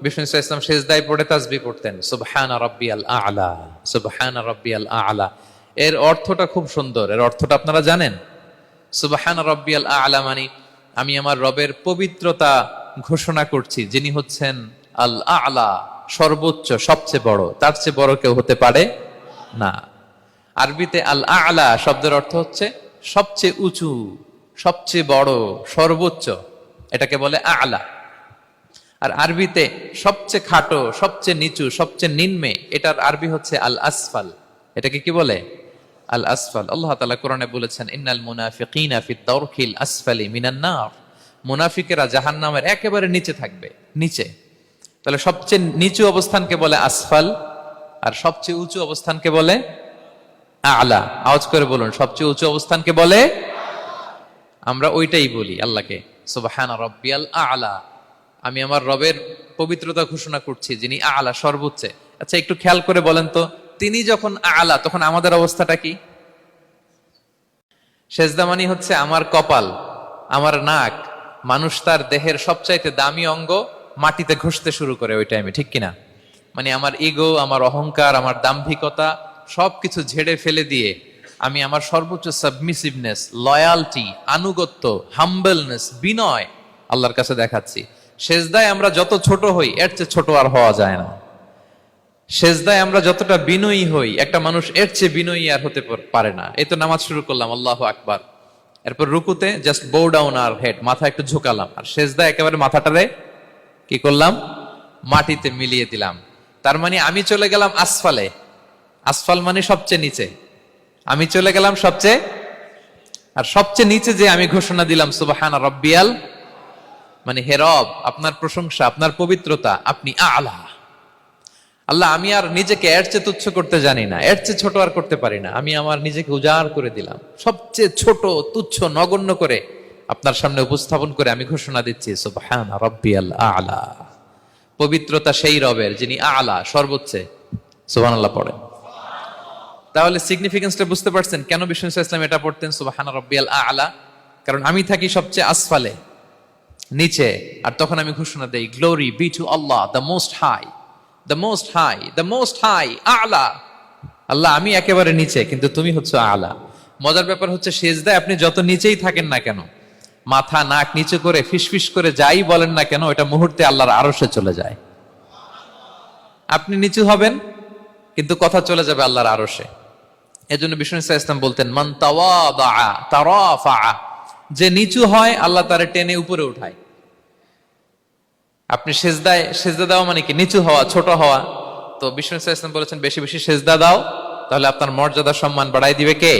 বিষ্ণু ইসলাম সেজদায় পড়ে তাসবিহ পড়তেন, সুবহানা রাব্বিয়াল আ'লা, সুবহানা রাব্বিয়াল আ'লা। এর অর্থটা খুব সুন্দর। এর অর্থটা আপনারা জানেন? সুবহানা রাব্বিয়াল আ'লা মানে আমি আমার রবের পবিত্রতা ঘোষণা করছি, যিনি হচ্ছেন আল আ'লা, সর্বোচ্চ, সবচেয়ে বড়। তার চেয়ে বড় কেউ হতে পারে না। আরবিতে আল আ'লা শব্দের অর্থ হচ্ছে সবচেয়ে উঁচু, সবচেয়ে বড়, সর্বোচ্চ, এটাকে বলে আ'লা। আর আরবিতে সবচেয়ে খাটো, সবচেয়ে নিচু, সবচেয়ে নিম্নে, এটার আরবি হচ্ছে আল আসফাল। এটাকে কি বলে? আল আসফাল। আল্লাহ তাআলা কোরআনে বলেছেন, ইন্নাল মুনাফিকিনা ফিদ দারকিল আসফালি মিনান নার। মুনাফিকেরা জাহান্নামের একেবারে নিচে থাকবে, নিচে। তাহলে সবচেয়ে নিচু অবস্থানকে বলে আসফাল, আর সবচেয়ে উঁচু অবস্থানকে বলে আ'লা। আওয়াজ করে বলুন, সবচেয়ে উঁচু অবস্থানকে বলে। আমরা ওইটাই বলি আল্লাহকে, সুবহানা রাব্বিয়াল আ'লা। আমি আমার রবের পবিত্রতা ঘোষণা করছি, যিনি আ'লা, সর্বোচ্চ। আচ্ছা, একটু খেয়াল করে বলেন তো, তিনি যখন আ'লা, তখন আমাদের অবস্থাটা কি? সেজদা মানে হচ্ছে আমার কপাল, আমার নাক, মানুষ তার দেহের সবচাইতে দামি অঙ্গ মাটিতে ঘষতে শুরু করে ওই টাইমে, ঠিক কিনা? মানে আমার ইগো, আমার অহংকার, আমার দাম্ভিকতা সবকিছু ঝেড়ে ফেলে দিয়ে আমি আমার সর্বোচ্চ সাবমিসিভনেস, লয়ালটি, আনুগত্য, হাম্বলনেস, বিনয় আল্লাহর কাছে দেখাচ্ছি। সেজদায় আমরা যত ছোট হই, এর চেয়ে ছোট আর হওয়া যায় না। সেজদায় আমরা যতটা বিনয়ী হই, একটা মানুষ এর চেয়ে বিনয়ী আর হতে পারে না। এই তো নামাজ শুরু করলাম, আল্লাহু আকবার, এরপর রুকুতে জাস্ট বো ডাউন আর হেড, মাথা একটু ঝুঁকালাম, আর সেজদায় একেবারে মাথাটারে কি করলাম? মাটিতে মিলিয়ে দিলাম। তার মানে আমি চলে গেলাম আসফালে। আসফাল মানে সবচেয়ে নিচে। আমি চলে গেলাম সবচেয়ে, আর সবচেয়ে নিচে যে আমি ঘোষণা দিলাম সুবহানা রাব্বিয়াল, মানে হে রব, আপনার প্রশংসা, আপনার পবিত্রতা, আপনি আ'লা। আল্লাহ, আমি আর নিজেকে এর চেয়ে তুচ্ছ করতে জানি না, এর চেয়ে ছোট আর করতে পারি না। আমি আমার নিজেকে উজাড় করে দিলাম, সবচেয়ে ছোট, তুচ্ছ, নগণ্য করে আপনার সামনে উপস্থাপন করে আমি ঘোষণা দিচ্ছি সুবহানা রাব্বিয়াল আ'লা। পবিত্রতা সেই রবের যিনি আ'লা, সর্বোচ্চ। সুবহানাল্লাহ পড়েন। তাহলে সিগনিফিকেন্সটা বুঝতে পারছেন কেন বিষ্ণু ইসলাম এটা পড়তেন, সুবহানা রাব্বিয়াল আ'লা? কারণ আমি থাকি সবচেয়ে আসফালে, নিচে, আর তখন আমি ঘোষণা দেই, glory be to Allah, the most high, the most high, the most high, আ'লা। আল্লাহ, আমি একেবারে নিচে, কিন্তু তুমি হচ্ছে আ'লা। মজার ব্যাপার হচ্ছে, সেজদায় আপনি যত নিচেই থাকেন না কেন, মাথা নাক নিচু করে ফিসফিস করে যাই বলেন না কেন, এটা মুহূর্তে আল্লাহর আরশে চলে যায়। আপনি নিচু হবেন, কিন্তু কথা চলে যাবে আল্লাহর আরশে। এজন্য বিষ্ণু ইসলাম বলতেন, মান তাওয়াদা তারাফা, যে নিচু হয় আল্লাহ তারে টেনে উপরে উঠায়। আপনি সেজদা দেওয়া মানে কি? নিচু হওয়া, ছোট হওয়া। তো বিষ্ণু ইসলাম বলেছেন, বেশি বেশি সেজদা দাও, তাহলে আপনার মর্যাদা, সম্মান বাড়াই দিবে কে?